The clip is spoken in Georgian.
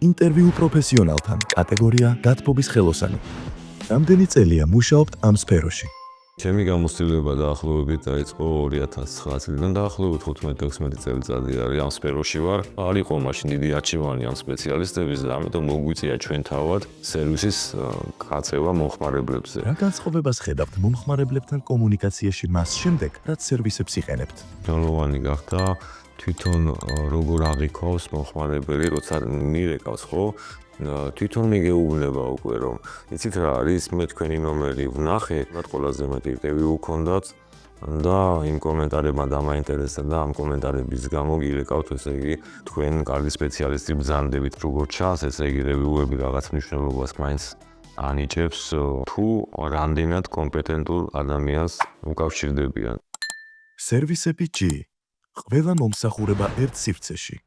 ინტერვიუ პროფესიონალთან კატეგორია გათბობის ხელოსანი. რამდენი წელია მუშაობთ ამ სფეროში? ჩემი გამოცდილება დაახლოებით დაიწყო 2009 წლიდან დაახლოებით 15-16 წელიწადი არის ამ სფეროში ვარ. არ იყო მაშინ დიდი არჩევანი ამ სპეციალისტების და ამიტომ მოგვიწია ჩვენ თავად სერვისის გაწევა მომხმარებლებზე. რა განსხვავებას ხედავთ მომხმარებლებთან კომუნიკაციაში მას შემდეგ, რაც სერვისებს იყენებთ? მნიშვნელოვანი გახდა თვითონ როგორ აღიქვავს მომხმარებელი, როცა მირეკავს, ხო? თვითონ მიგეუბნება უკვე რომ იცით რა არის, მე თქვენი ნომერი ვნახე, მათ ყველაზე მეტი ტევი უქონდათ და იმ კომენტარებმა დამაინტერესა და ამ კომენტარების გამო გირეკავთ, ესე იგი თქვენ კარგი სპეციალისტი ბრძანდებით, როგორც ჩანს, ესე იგი რევიუები რაღაც მნიშვნელობას მაინც ანიჭებს, თუ რამდენად კომპეტენტურ ადამიანს უკავშირდებიან. სერვისები G. ყველა მომსახურება ერთ სივრცეში.